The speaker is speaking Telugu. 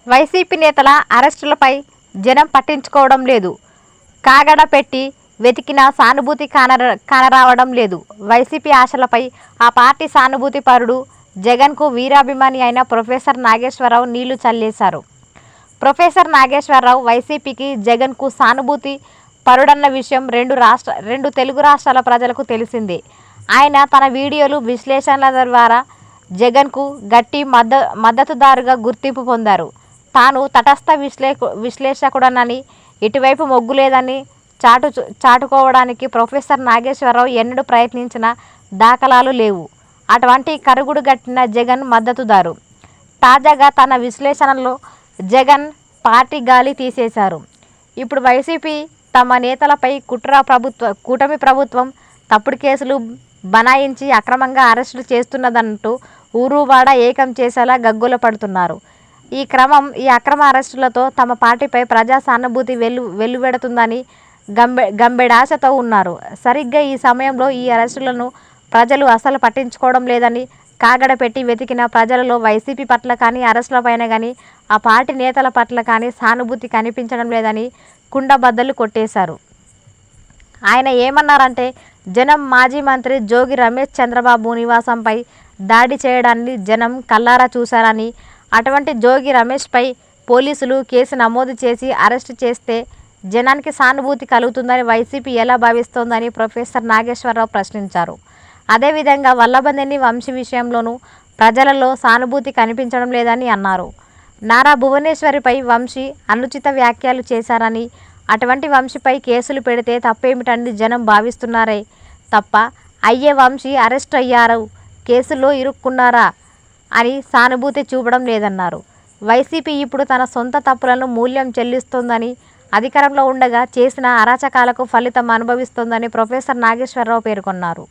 వైసీపీ నేతల అరెస్టులపై జనం పట్టించుకోవడం లేదు. కాగడ పెట్టి వెతికినా సానుభూతి కానరావడం లేదు. వైసీపీ ఆశలపై ఆ పార్టీ సానుభూతి పరుడు జగన్కు వీరాభిమాని అయిన ప్రొఫెసర్ నాగేశ్వరరావు నీళ్లు చల్లేశారు. ప్రొఫెసర్ నాగేశ్వరరావు వైసీపీకి జగన్కు సానుభూతి పరుడన్న విషయం రెండు తెలుగు రాష్ట్రాల ప్రజలకు తెలిసిందే. ఆయన తన వీడియోలు విశ్లేషణల ద్వారా జగన్కు గట్టి మద్దతుదారుగా గుర్తింపు పొందారు. తాను తటస్థ విశ్లేషకుడనని, ఇటువైపు మొగ్గు లేదని చాటుకోవడానికి ప్రొఫెసర్ నాగేశ్వరరావు ఎన్నడూ ప్రయత్నించిన దాఖలాలు లేవు. అటువంటి కరుగుడు గట్టిన జగన్ మద్దతుదారు. తాజాగా తన విశ్లేషణలో జగన్ పార్టీ గాలి తీసేశారు. ఇప్పుడు వైసీపీ తమ నేతలపై కూటమి ప్రభుత్వం తప్పుడు కేసులు బనాయించి అక్రమంగా అరెస్టులు చేస్తున్నదంటూ ఊరువాడ ఏకం చేసేలా గగ్గోల పడుతున్నారు. ఈ అక్రమ అరెస్టులతో తమ పార్టీపై ప్రజా సానుభూతి వెల్లువెడుతుందని గంబెడాశతో ఉన్నారు. సరిగ్గా ఈ సమయంలో ఈ అరెస్టులను ప్రజలు అసలు పట్టించుకోవడం లేదని, కాగడ పెట్టి వెతికిన ప్రజలలో వైసీపీ పట్ల కానీ, అరెస్టులపైన కానీ, ఆ పార్టీ నేతల పట్ల కానీ సానుభూతి కనిపించడం లేదని కుండబద్దలు కొట్టేశారు. ఆయన ఏమన్నారంటే, జనం మాజీ మంత్రి జోగి రమేష్ చంద్రబాబు నివాసంపై దాడి చేయడాన్ని జనం కల్లారా చూశారని, అటువంటి జోగి రమేష్పై పోలీసులు కేసు నమోదు చేసి అరెస్టు చేస్తే జనానికి సానుభూతి కలుగుతుందని వైసీపీ ఎలా భావిస్తోందని ప్రొఫెసర్ నాగేశ్వరరావు ప్రశ్నించారు. అదేవిధంగా వల్లభనేని వంశీ విషయంలోనూ ప్రజలలో సానుభూతి కనిపించడం లేదని అన్నారు. నారా భువనేశ్వరిపై వంశీ అనుచిత వ్యాఖ్యలు చేశారని, అటువంటి వంశీపై కేసులు పెడితే తప్పేమిటని జనం భావిస్తున్నారే తప్ప అయ్యే వంశీ అరెస్ట్ అయ్యారు, కేసుల్లో ఇరుక్కున్నారా అని సానుభూతి చూపడం లేదన్నారు. వైసీపీ ఇప్పుడు తన సొంత తప్పులను మూల్యం చెల్లిస్తోందని, అధికారంలో ఉండగా చేసిన అరాచకాలకు ఫలితం అనుభవిస్తోందని ప్రొఫెసర్ నాగేశ్వరరావు పేర్కొన్నారు.